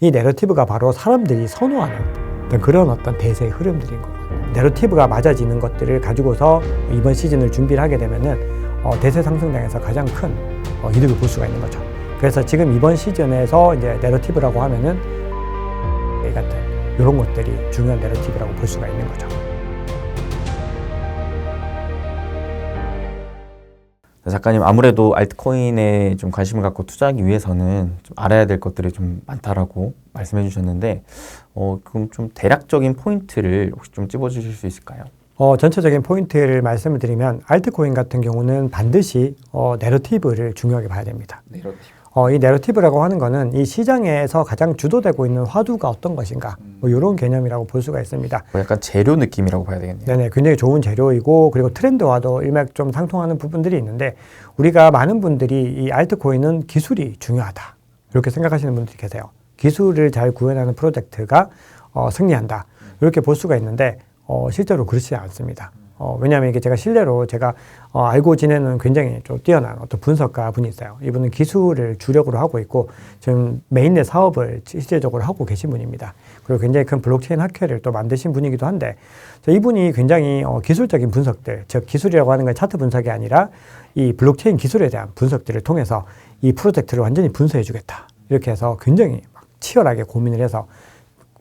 이 내러티브가 바로 사람들이 선호하는 그런 어떤 대세의 흐름들인 거거든요. 내러티브가 맞아지는 것들을 가지고서 이번 시즌을 준비를 하게 되면은 대세 상승장에서 가장 큰 이득을 볼 수가 있는 거죠. 그래서 지금 이번 시즌에서 이제 내러티브라고 하면은 이 같은 이런 것들이 중요한 내러티브라고 볼 수가 있는 거죠. 작가님, 아무래도 알트코인에 좀 관심을 갖고 투자하기 위해서는 좀 알아야 될 것들이 좀 많다라고 말씀해 주셨는데, 그럼 좀 대략적인 포인트를 혹시 좀 찝어주실 수 있을까요? 전체적인 포인트를 말씀을 드리면 알트코인 같은 경우는 반드시 내러티브를 중요하게 봐야 됩니다. 이 내러티브라고 하는 거는 이 시장에서 가장 주도되고 있는 화두가 어떤 것인가, 이런 개념이라고 볼 수가 있습니다. 약간 재료 느낌이라고 봐야 되겠네요. 네네, 굉장히 좋은 재료이고, 그리고 트렌드와도 일맥 좀 상통하는 부분들이 있는데, 우리가 많은 분들이 이 알트코인은 기술이 중요하다, 이렇게 생각하시는 분들이 계세요. 기술을 잘 구현하는 프로젝트가 승리한다, 이렇게 볼 수가 있는데, 실제로 그렇지 않습니다. 왜냐하면 이게 제가 알고 지내는 굉장히 좀 뛰어난 어떤 분석가 분이 있어요. 이분은 기술을 주력으로 하고 있고, 지금 메인의 사업을 실질적으로 하고 계신 분입니다. 그리고 굉장히 큰 블록체인 학회를 또 만드신 분이기도 한데, 이분이 굉장히 기술적인 분석들, 즉 기술이라고 하는 건 차트 분석이 아니라 이 블록체인 기술에 대한 분석들을 통해서 이 프로젝트를 완전히 분석해 주겠다, 이렇게 해서 굉장히 막 치열하게 고민을 해서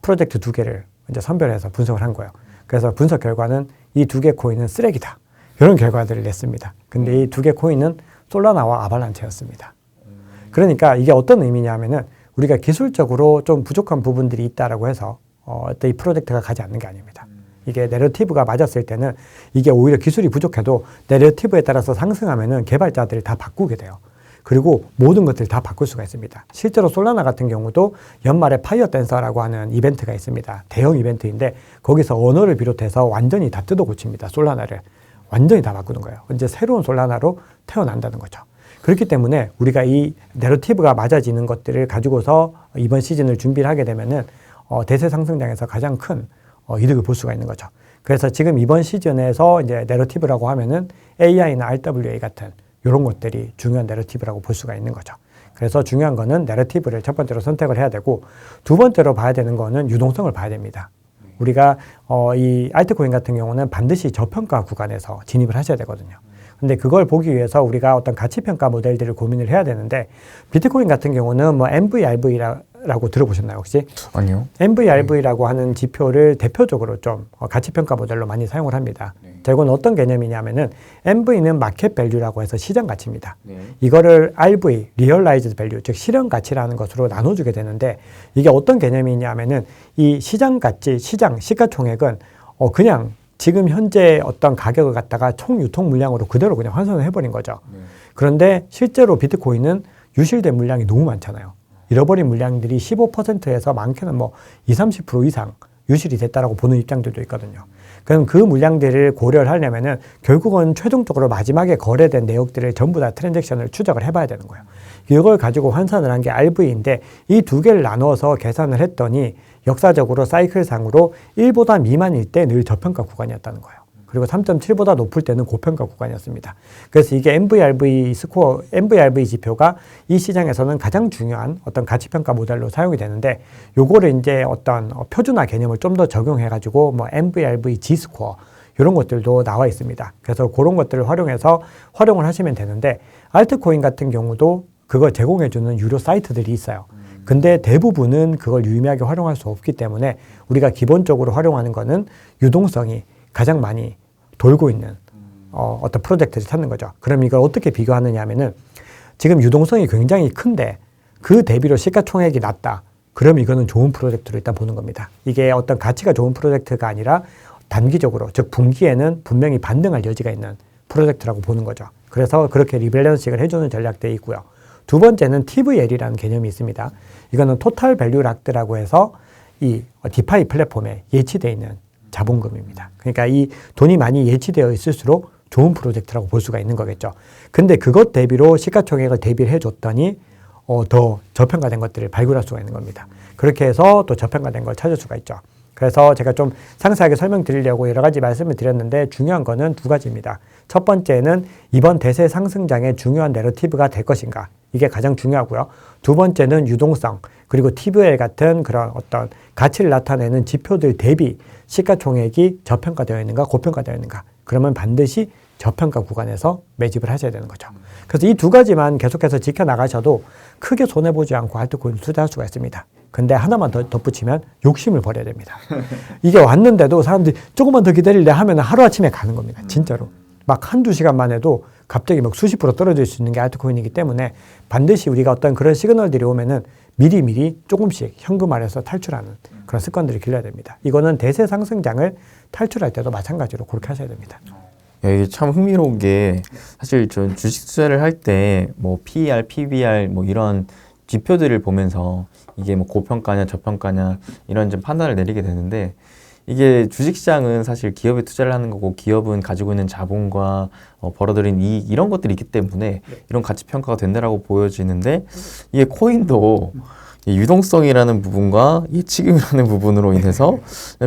프로젝트 2개를 이제 선별해서 분석을 한 거예요. 그래서 분석 결과는 이 2개 코인은 쓰레기다, 이런 결과들을 냈습니다. 근데 이 2개 코인은 솔라나와 아발란체였습니다. 그러니까 이게 어떤 의미냐면은 우리가 기술적으로 좀 부족한 부분들이 있다라고 해서 이 프로젝트가 가지 않는 게 아닙니다. 이게 내러티브가 맞았을 때는 이게 오히려 기술이 부족해도 내러티브에 따라서 상승하면은 개발자들을 다 바꾸게 돼요. 그리고 모든 것들을 다 바꿀 수가 있습니다. 실제로 솔라나 같은 경우도 연말에 파이어 댄서라고 하는 이벤트가 있습니다. 대형 이벤트인데 거기서 언어를 비롯해서 완전히 다 뜯어 고칩니다. 솔라나를 완전히 다 바꾸는 거예요. 이제 새로운 솔라나로 태어난다는 거죠. 그렇기 때문에 우리가 이 내러티브가 맞아지는 것들을 가지고서 이번 시즌을 준비를 하게 되면은 대세 상승장에서 가장 큰 이득을 볼 수가 있는 거죠. 그래서 지금 이번 시즌에서 이제 내러티브라고 하면은 AI나 RWA 같은 이런 것들이 중요한 내러티브라고 볼 수가 있는 거죠. 그래서 중요한 거는 내러티브를 첫 번째로 선택을 해야 되고, 두 번째로 봐야 되는 거는 유동성을 봐야 됩니다. 우리가 이 알트코인 같은 경우는 반드시 저평가 구간에서 진입을 하셔야 되거든요. 근데 그걸 보기 위해서 우리가 어떤 가치평가 모델들을 고민을 해야 되는데, 비트코인 같은 경우는 뭐 MVRV라고 들어보셨나요, 혹시? 아니요. MVRV라고 하는 지표를 대표적으로 좀 가치평가 모델로 많이 사용을 합니다. 자, 이건 어떤 개념이냐면은 MV는 마켓 밸류라고 해서 시장 가치입니다. 이거를 RV, 리얼라이즈드 밸류, 즉 실현 가치라는 것으로 나눠주게 되는데, 이게 어떤 개념이냐면은 이 시장 가치, 시가총액은 그냥 지금 현재 어떤 가격을 갖다가 총 유통 물량으로 그대로 그냥 환산을 해버린 거죠. 그런데 실제로 비트코인은 유실된 물량이 너무 많잖아요. 잃어버린 물량들이 15%에서 많게는 뭐 20, 30% 이상 유실이 됐다라고 보는 입장들도 있거든요. 그럼 그 물량들을 고려를 하려면은 결국은 최종적으로 마지막에 거래된 내역들을 전부 다 트랜잭션을 추적을 해봐야 되는 거예요. 이걸 가지고 환산을 한 게 RV인데, 이 2개를 나눠서 계산을 했더니 역사적으로 사이클상으로 1보다 미만일 때 늘 저평가 구간이었다는 거예요. 그리고 3.7보다 높을 때는 고평가 구간이었습니다. 그래서 이게 MVRV 지표가 이 시장에서는 가장 중요한 어떤 가치평가 모델로 사용이 되는데, 요거를 이제 어떤 표준화 개념을 좀 더 적용해가지고 뭐 MVRV G스코어 이런 것들도 나와 있습니다. 그래서 그런 것들을 활용을 하시면 되는데, 알트코인 같은 경우도 그걸 제공해주는 유료 사이트들이 있어요. 근데 대부분은 그걸 유의미하게 활용할 수 없기 때문에 우리가 기본적으로 활용하는 거는 유동성이 가장 많이 돌고 있는 어떤 프로젝트를 찾는 거죠. 그럼 이걸 어떻게 비교하느냐 하면은, 지금 유동성이 굉장히 큰데 그 대비로 시가총액이 낮다, 그럼 이거는 좋은 프로젝트로 일단 보는 겁니다. 이게 어떤 가치가 좋은 프로젝트가 아니라 단기적으로, 즉 분기에는 분명히 반등할 여지가 있는 프로젝트라고 보는 거죠. 그래서 그렇게 리밸런싱을 해주는 전략들이 있고요. 두 번째는 TVL이라는 개념이 있습니다. 이거는 토탈 밸류 락드라고 해서 이 디파이 플랫폼에 예치되어 있는 자본금입니다. 그러니까 이 돈이 많이 예치되어 있을수록 좋은 프로젝트라고 볼 수가 있는 거겠죠. 근데 그것 대비로 시가총액을 대비를 해줬더니 더 저평가된 것들을 발굴할 수가 있는 겁니다. 그렇게 해서 또 저평가된 걸 찾을 수가 있죠. 그래서 제가 좀 상세하게 설명드리려고 여러 가지 말씀을 드렸는데, 중요한 거는 2가지입니다. 첫 번째는 이번 대세 상승장의 중요한 내러티브가 될 것인가, 이게 가장 중요하고요. 두 번째는 유동성, 그리고 TVL 같은 그런 어떤 가치를 나타내는 지표들 대비 시가총액이 저평가되어 있는가 고평가되어 있는가, 그러면 반드시 저평가 구간에서 매집을 하셔야 되는 거죠. 그래서 이 두 가지만 계속해서 지켜나가셔도 크게 손해보지 않고 알트코인을 투자할 수가 있습니다. 근데 하나만 더 덧붙이면 욕심을 버려야 됩니다. 이게 왔는데도 사람들이 조금만 더 기다릴래 하면 하루아침에 가는 겁니다. 진짜로. 막 한두 시간만 해도 갑자기 막 수십 프로 떨어질 수 있는 게 알트코인이기 때문에 반드시 우리가 어떤 그런 시그널들이 오면은 미리미리 조금씩 현금화해서 탈출하는 그런 습관들을 길러야 됩니다. 이거는 대세 상승장을 탈출할 때도 마찬가지로 그렇게 하셔야 됩니다. 야, 이게 참 흥미로운 게 사실 전 주식 투자를 할 때 뭐 PER, PBR 뭐 이런 지표들을 보면서 이게 뭐 고평가냐 저평가냐 이런 좀 판단을 내리게 되는데, 이게 주식시장은 사실 기업에 투자를 하는 거고 기업은 가지고 있는 자본과 벌어들인 이익 이런 것들이 있기 때문에 이런 가치 평가가 된다라고 보여지는데, 이게 코인도 이 유동성이라는 부분과 예치금이라는 부분으로 인해서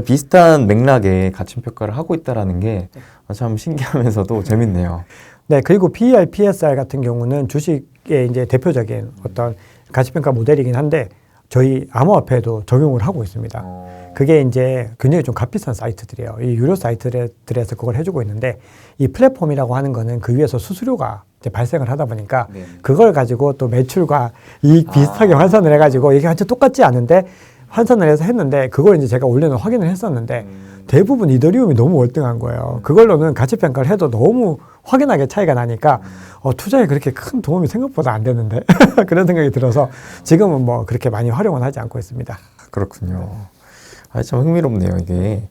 비슷한 맥락의 가치 평가를 하고 있다라는 게 참 신기하면서도 재밌네요. 네, 그리고 PER, PSR 같은 경우는 주식의 이제 대표적인 어떤 가치평가 모델이긴 한데 저희 암호화폐에도 적용을 하고 있습니다. 그게 이제 굉장히 좀 값비싼 사이트들이에요. 이 유료 사이트들에서 그걸 해주고 있는데, 이 플랫폼이라고 하는 거는 그 위에서 수수료가 이제 발생을 하다 보니까 그걸 가지고 또 매출과 이익 비슷하게 환산을 해가지고 이게 완전 똑같지 않은데 환산을 해서 했는데, 그걸 이제 제가 원래는 확인을 했었는데 대부분 이더리움이 너무 월등한 거예요. 그걸로는 가치평가를 해도 너무 확연하게 차이가 나니까 투자에 그렇게 큰 도움이 생각보다 안 되는데 그런 생각이 들어서 지금은 뭐 그렇게 많이 활용은 하지 않고 있습니다. 그렇군요. 아, 참 흥미롭네요, 이게.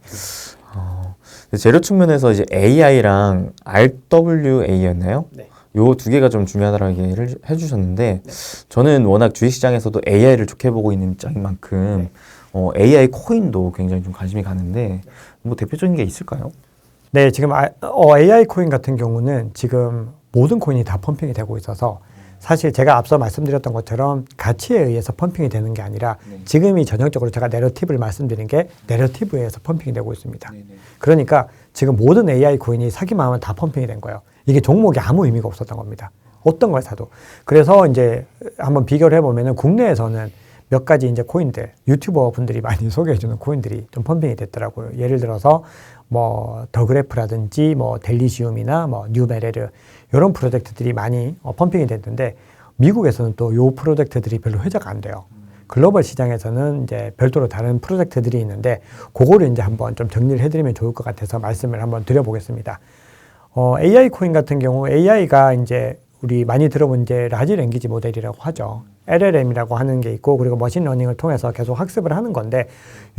재료 측면에서 이제 AI랑 RWA였나요? 네. 요 두 개가 좀 중요하다고 얘기를 해주셨는데, 저는 워낙 주식시장에서도 AI를 좋게 보고 있는 입장인 만큼 AI 코인도 굉장히 좀 관심이 가는데, 뭐 대표적인 게 있을까요? 네, 지금 AI 코인 같은 경우는 지금 모든 코인이 다 펌핑이 되고 있어서 사실 제가 앞서 말씀드렸던 것처럼 가치에 의해서 펌핑이 되는 게 아니라 지금이 전형적으로 제가 내러티브를 말씀드린 게 내러티브에 의해서 펌핑이 되고 있습니다. 그러니까 지금 모든 AI 코인이 사기만 하면 다 펌핑이 된 거예요. 이게 종목이 아무 의미가 없었던 겁니다. 어떤 걸 사도. 그래서 이제 한번 비교를 해보면은 국내에서는 몇 가지 이제 코인들, 유튜버 분들이 많이 소개해주는 코인들이 좀 펌핑이 됐더라고요. 예를 들어서 뭐 더그래프라든지 뭐 델리시움이나 뭐 뉴베레르 이런 프로젝트들이 많이 펌핑이 됐는데, 미국에서는 또 요 프로젝트들이 별로 회자가 안 돼요. 글로벌 시장에서는 이제 별도로 다른 프로젝트들이 있는데 그거를 이제 한번 좀 정리를 해드리면 좋을 것 같아서 말씀을 한번 드려보겠습니다. AI 코인 같은 경우 AI가 이제 우리 많이 들어본 이제 라지 랭귀지 모델이라고 하죠. LLM이라고 하는 게 있고, 그리고 머신러닝을 통해서 계속 학습을 하는 건데,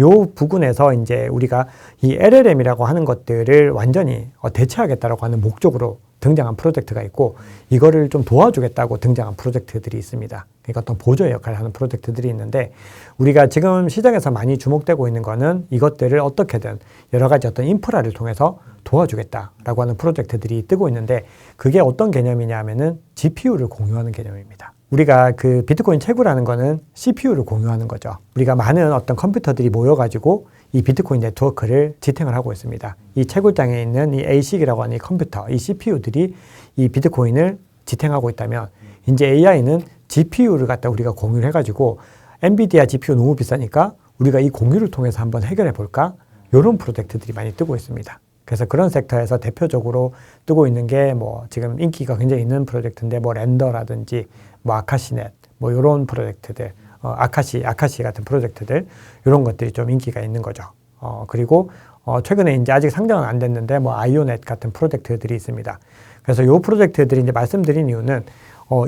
요 부분에서 이제 우리가 이 LLM이라고 하는 것들을 완전히 대체하겠다라고 하는 목적으로 등장한 프로젝트가 있고, 이거를 좀 도와주겠다고 등장한 프로젝트들이 있습니다. 그러니까 어떤 보조의 역할을 하는 프로젝트들이 있는데, 우리가 지금 시장에서 많이 주목되고 있는 거는 이것들을 어떻게든 여러 가지 어떤 인프라를 통해서 도와주겠다라고 하는 프로젝트들이 뜨고 있는데, 그게 어떤 개념이냐 하면은 GPU를 공유하는 개념입니다. 우리가 그 비트코인 채굴하는 거는 CPU를 공유하는 거죠. 우리가 많은 어떤 컴퓨터들이 모여가지고 이 비트코인 네트워크를 지탱을 하고 있습니다. 이 채굴장에 있는 이 ASIC이라고 하는 이 컴퓨터, 이 CPU들이 이 비트코인을 지탱하고 있다면, 이제 AI는 GPU를 갖다 우리가 공유를 해가지고 엔비디아 GPU 너무 비싸니까 우리가 이 공유를 통해서 한번 해결해 볼까? 이런 프로젝트들이 많이 뜨고 있습니다. 그래서 그런 섹터에서 대표적으로 뜨고 있는 게 뭐 지금 인기가 굉장히 있는 프로젝트인데, 뭐 렌더라든지 뭐 아카시넷 뭐 이런 프로젝트들, 아카시 같은 프로젝트들, 이런 것들이 좀 인기가 있는 거죠. 그리고 최근에 이제 아직 상장은 안 됐는데 뭐 아이오넷 같은 프로젝트들이 있습니다. 그래서 이 프로젝트들이 이제 말씀드린 이유는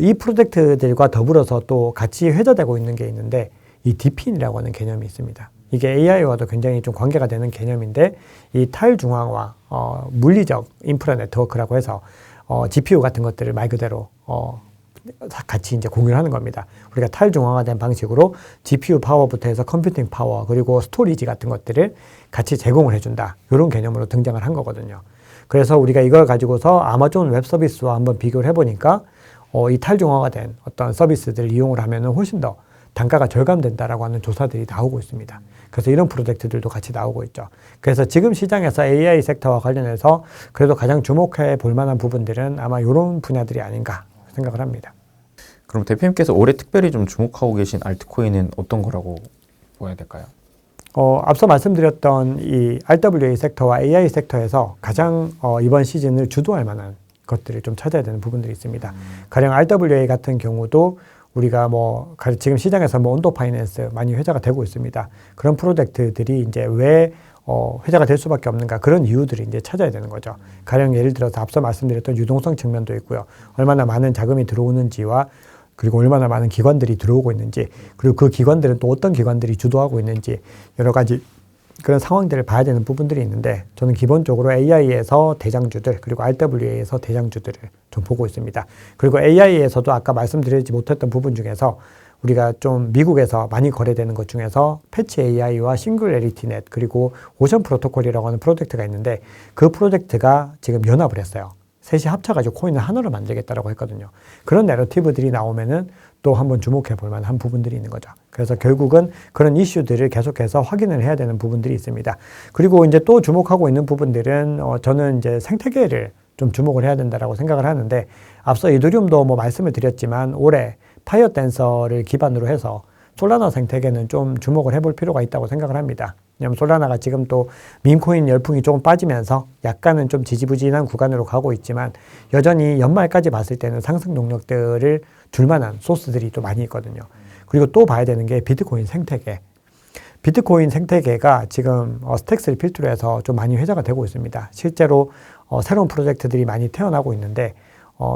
이 프로젝트들과 더불어서 또 같이 회자되고 있는 게 있는데, 이 디핀이라고 하는 개념이 있습니다. 이게 AI와도 굉장히 좀 관계가 되는 개념인데, 이 탈중앙화 물리적 인프라 네트워크라고 해서 GPU 같은 것들을 말 그대로 같이 이제 공유를 하는 겁니다. 우리가 탈중앙화된 방식으로 GPU 파워부터 해서 컴퓨팅 파워, 그리고 스토리지 같은 것들을 같이 제공을 해준다. 이런 개념으로 등장을 한 거거든요. 그래서 우리가 이걸 가지고서 아마존 웹 서비스와 한번 비교를 해보니까 이 탈중앙화된 어떤 서비스들을 이용을 하면은 훨씬 더 단가가 절감된다라고 하는 조사들이 나오고 있습니다. 그래서 이런 프로젝트들도 같이 나오고 있죠. 그래서 지금 시장에서 AI 섹터와 관련해서 그래도 가장 주목해 볼 만한 부분들은 아마 이런 분야들이 아닌가 생각을 합니다. 그럼 대표님께서 올해 특별히 좀 주목하고 계신 알트코인은 어떤 거라고 보아야 될까요? 앞서 말씀드렸던 이 RWA 섹터와 AI 섹터에서 가장 이번 시즌을 주도할 만한 것들을 좀 찾아야 되는 부분들이 있습니다. 가령 RWA 같은 경우도 우리가 지금 시장에서 온도 파이낸스 많이 회자가 되고 있습니다. 그런 프로젝트들이 이제 왜 회자가 될 수밖에 없는가, 그런 이유들을 이제 찾아야 되는 거죠. 가령 예를 들어서 앞서 말씀드렸던 유동성 측면도 있고요. 얼마나 많은 자금이 들어오는지와 그리고 얼마나 많은 기관들이 들어오고 있는지, 그리고 그 기관들은 또 어떤 기관들이 주도하고 있는지, 여러 가지 그런 상황들을 봐야 되는 부분들이 있는데, 저는 기본적으로 AI에서 대장주들, 그리고 RWA에서 대장주들을 좀 보고 있습니다. 그리고 AI에서도 아까 말씀드리지 못했던 부분 중에서 우리가 좀 미국에서 많이 거래되는 것 중에서 패치 AI와 싱귤레리티 넷, 그리고 오션 프로토콜이라고 하는 프로젝트가 있는데, 그 프로젝트가 지금 연합을 했어요. 셋이 합쳐가지고 코인을 하나로 만들겠다라고 했거든요. 그런 내러티브들이 나오면은 또 한번 주목해 볼 만한 부분들이 있는 거죠. 그래서 결국은 그런 이슈들을 계속해서 확인을 해야 되는 부분들이 있습니다. 그리고 이제 또 주목하고 있는 부분들은 저는 이제 생태계를 좀 주목을 해야 된다라고 생각을 하는데, 앞서 이더리움도 말씀을 드렸지만 올해 파이어 댄서를 기반으로 해서 솔라나 생태계는 좀 주목을 해볼 필요가 있다고 생각을 합니다. 왜냐하면 솔라나가 지금 또 밈코인 열풍이 조금 빠지면서 약간은 좀 지지부진한 구간으로 가고 있지만, 여전히 연말까지 봤을 때는 상승 동력들을 줄 만한 소스들이 또 많이 있거든요. 그리고 또 봐야 되는 게 비트코인 생태계. 비트코인 생태계가 지금 스택스를 필두로 해서 좀 많이 회자가 되고 있습니다. 실제로 새로운 프로젝트들이 많이 태어나고 있는데,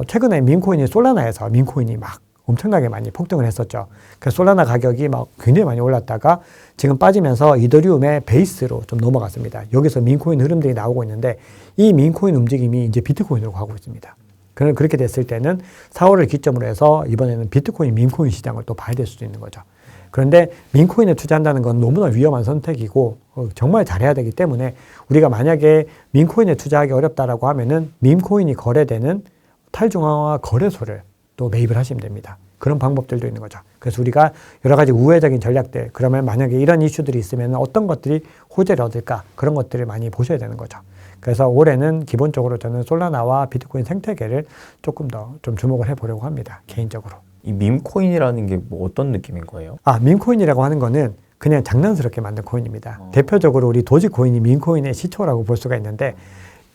최근에 밈코인이 솔라나에서 밈코인이 막 엄청나게 많이 폭등을 했었죠. 그래서 솔라나 가격이 굉장히 많이 올랐다가 지금 빠지면서 이더리움의 베이스로 좀 넘어갔습니다. 여기서 밈코인 흐름들이 나오고 있는데, 이 밈코인 움직임이 이제 비트코인으로 가고 있습니다. 그렇게 됐을 때는 4월을 기점으로 해서 이번에는 비트코인, 밈코인 시장을 또 봐야 될 수도 있는 거죠. 그런데 밈코인에 투자한다는 건 너무나 위험한 선택이고 정말 잘해야 되기 때문에, 우리가 만약에 밈코인에 투자하기 어렵다라고 하면은 밈코인이 거래되는 탈중앙화 거래소를 또 매입을 하시면 됩니다. 그런 방법들도 있는 거죠. 그래서 우리가 여러 가지 우회적인 전략들, 그러면 만약에 이런 이슈들이 있으면 어떤 것들이 호재를 얻을까, 그런 것들을 많이 보셔야 되는 거죠. 그래서 올해는 기본적으로 저는 솔라나와 비트코인 생태계를 조금 더 좀 주목을 해보려고 합니다. 개인적으로. 이 밈코인이라는 게 어떤 느낌인 거예요? 밈코인이라고 하는 거는 그냥 장난스럽게 만든 코인입니다. 대표적으로 우리 도지코인이 밈코인의 시초라고 볼 수가 있는데,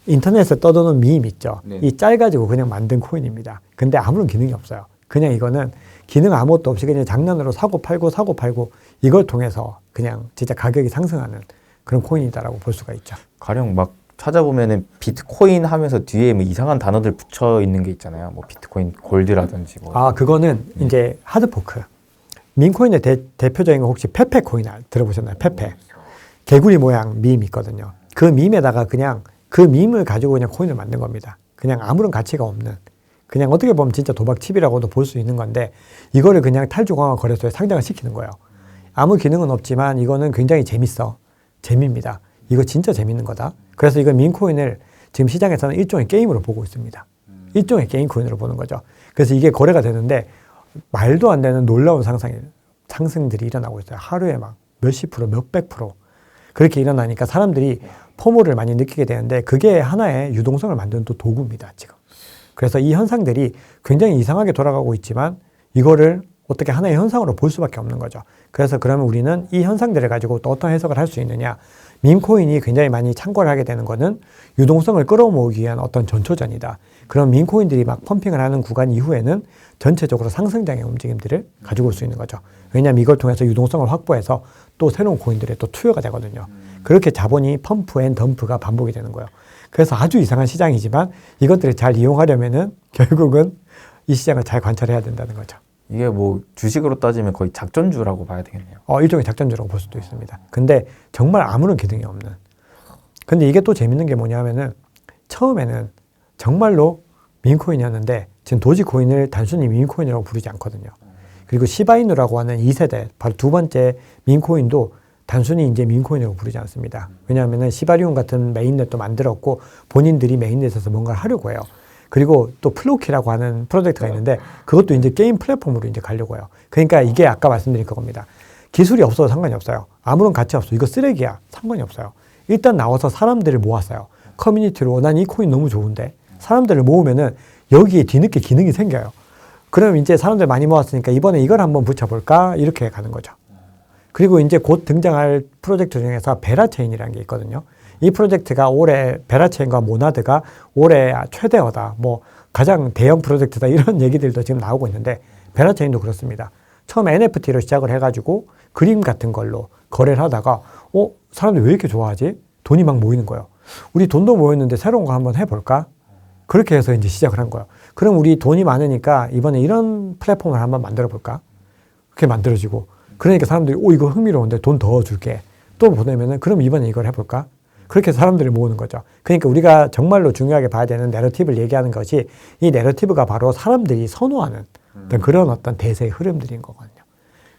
인터넷에 떠도는 밈 있죠. 네. 이 짤 가지고 그냥 만든 코인입니다. 근데 아무런 기능이 없어요. 그냥 이거는 기능 아무것도 없이 그냥 장난으로 사고 팔고 이걸 통해서 그냥 진짜 가격이 상승하는 그런 코인이다라고 볼 수가 있죠. 가령 찾아보면은 비트코인 하면서 뒤에 이상한 단어들 붙여 있는 게 있잖아요. 비트코인 골드라든지 그거는 이제 하드포크. 밈코인의 대표적인 거 혹시 페페 코인 들어보셨나요? 페페. 개구리 모양 밈 있거든요. 그 밈에다가 그냥 그 밈을 가지고 그냥 코인을 만든 겁니다. 그냥 아무런 가치가 없는, 그냥 어떻게 보면 진짜 도박칩이라고도 볼 수 있는 건데, 이거를 그냥 탈중앙화 거래소에 상장을 시키는 거예요. 아무 기능은 없지만 이거는 굉장히 재미입니다. 이거 진짜 재밌는 거다. 그래서 이거 밈코인을 지금 시장에서는 일종의 게임으로 보고 있습니다. 일종의 게임 코인으로 보는 거죠. 그래서 이게 거래가 되는데 말도 안 되는 놀라운 상승들이 일어나고 있어요. 하루에 몇십 프로, 몇백 프로. 그렇게 일어나니까 사람들이 포모를 많이 느끼게 되는데, 그게 하나의 유동성을 만드는 또 도구입니다, 지금. 그래서 이 현상들이 굉장히 이상하게 돌아가고 있지만, 이거를 어떻게 하나의 현상으로 볼 수밖에 없는 거죠. 그래서 그러면 우리는 이 현상들을 가지고 또 어떤 해석을 할 수 있느냐. 밈코인이 굉장히 많이 참고를 하게 되는 거는 유동성을 끌어모으기 위한 어떤 전초전이다. 그런 밈코인들이 펌핑을 하는 구간 이후에는 전체적으로 상승장의 움직임들을 가지고 올 수 있는 거죠. 왜냐하면 이걸 통해서 유동성을 확보해서 또 새로운 코인들에 또 투여가 되거든요. 그렇게 자본이 펌프 앤 덤프가 반복이 되는 거예요. 그래서 아주 이상한 시장이지만 이것들을 잘 이용하려면은 결국은 이 시장을 잘 관찰해야 된다는 거죠. 이게 주식으로 따지면 거의 작전주라고 봐야 되겠네요. 일종의 작전주라고 볼 수도 있습니다. 근데 정말 아무런 기능이 없는. 근데 이게 또 재밌는 게 뭐냐면은 처음에는 정말로 밈코인이었는데 지금 도지코인을 단순히 밈코인이라고 부르지 않거든요. 그리고 시바이누라고 하는 2세대, 바로 두 번째 밈코인도 단순히 이제 밈코인이라고 부르지 않습니다. 왜냐하면은 시바리움 같은 메인넷도 만들었고 본인들이 메인넷에서 뭔가를 하려고 해요. 그리고 또 플로키라고 하는 프로젝트가 있는데 그것도 이제 게임 플랫폼으로 이제 가려고 해요. 그러니까 이게 아까 말씀드린 그겁니다. 기술이 없어도 상관이 없어요. 아무런 가치 없어. 이거 쓰레기야. 상관이 없어요. 일단 나와서 사람들을 모았어요. 커뮤니티로 난 이 코인 너무 좋은데 사람들을 모으면은 여기에 뒤늦게 기능이 생겨요. 그럼 이제 사람들 많이 모았으니까 이번에 이걸 한번 붙여볼까? 이렇게 가는 거죠. 그리고 이제 곧 등장할 프로젝트 중에서 베라체인이라는 게 있거든요. 이 프로젝트가 올해 베라체인과 모나드가 올해 최대어다. 뭐 가장 대형 프로젝트다. 이런 얘기들도 지금 나오고 있는데 베라체인도 그렇습니다. 처음에 NFT로 시작을 해가지고 그림 같은 걸로 거래를 하다가 사람들이 왜 이렇게 좋아하지? 돈이 막 모이는 거예요. 우리 돈도 모였는데 새로운 거 한번 해볼까? 그렇게 해서 이제 시작을 한 거예요. 그럼 우리 돈이 많으니까 이번에 이런 플랫폼을 한번 만들어 볼까? 그렇게 만들어지고 그러니까 사람들이 이거 흥미로운데 돈 더 줄게. 또 보내면은 그럼 이번에 이걸 해볼까? 그렇게 사람들이 모으는 거죠. 그러니까 우리가 정말로 중요하게 봐야 되는 내러티브를 얘기하는 것이 이 내러티브가 바로 사람들이 선호하는 그런 어떤 대세의 흐름들인 거거든요.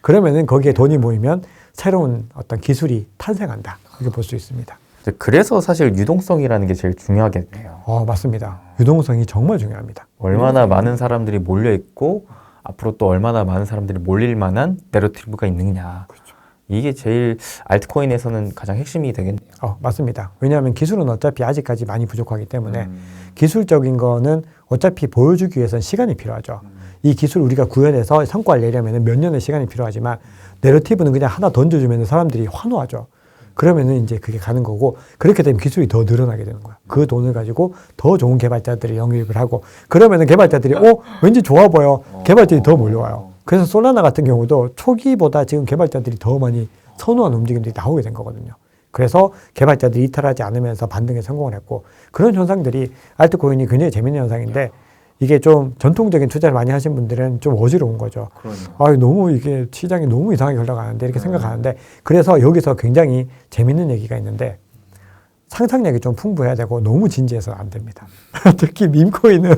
그러면은 거기에 돈이 모이면 새로운 어떤 기술이 탄생한다. 이렇게 볼 수 있습니다. 그래서 사실 유동성이라는 게 제일 중요하겠네요. 맞습니다. 유동성이 정말 중요합니다. 얼마나 많은 사람들이 몰려 있고 앞으로 또 얼마나 많은 사람들이 몰릴 만한 내러티브가 있느냐. 그렇죠. 이게 제일 알트코인에서는 가장 핵심이 되겠네요. 맞습니다. 왜냐하면 기술은 어차피 아직까지 많이 부족하기 때문에 기술적인 거는 어차피 보여주기 위해서는 시간이 필요하죠. 이 기술 우리가 구현해서 성과를 내려면 몇 년의 시간이 필요하지만 내러티브는 그냥 하나 던져주면 사람들이 환호하죠. 그러면은 이제 그게 가는 거고 그렇게 되면 기술이 더 늘어나게 되는 거야. 그 돈을 가지고 더 좋은 개발자들이 영입을 하고 그러면은 개발자들이 왠지 좋아 보여. 개발자들이 더 몰려와요. 그래서 솔라나 같은 경우도 초기보다 지금 개발자들이 더 많이 선호하는 움직임들이 나오게 된 거거든요. 그래서 개발자들이 이탈하지 않으면서 반등에 성공을 했고 그런 현상들이 알트코인이 굉장히 재밌는 현상인데 이게 좀 전통적인 투자를 많이 하신 분들은 좀 어지러운 거죠. 너무 이게 시장이 너무 이상하게 흘러가는데 이렇게 생각하는데 그래서 여기서 굉장히 재밌는 얘기가 있는데 상상력이 좀 풍부해야 되고 너무 진지해서 안 됩니다. 특히 밈코인은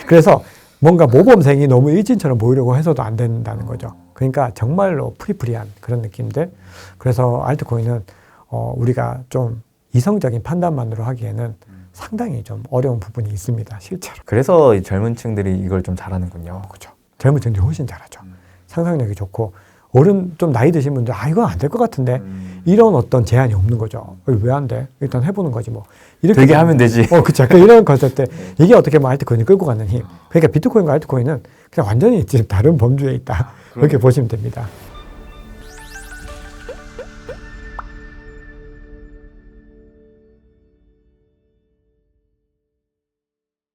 그래서 뭔가 모범생이 너무 일진처럼 보이려고 해서도 안 된다는 거죠. 그러니까 정말로 프리프리한 그런 느낌들. 그래서 알트코인은 우리가 좀 이성적인 판단만으로 하기에는 상당히 좀 어려운 부분이 있습니다. 실제로. 그래서 이 젊은 층들이 이걸 좀 잘하는군요. 그렇죠. 젊은 층들이 훨씬 잘하죠. 상상력이 좋고 어른 좀 나이 드신 분들 이건 안 될 것 같은데 이런 어떤 제한이 없는 거죠. 왜 안 돼? 일단 해보는 거지 뭐. 이렇게 되게 하면 되지. 그렇죠. 이런 컨셉트 이게 어떻게 보면 알트코인이 끌고 가는 힘. 그러니까 비트코인과 알트코인은 그냥 완전히 지금 다른 범주에 있다. 그렇게 보시면 됩니다.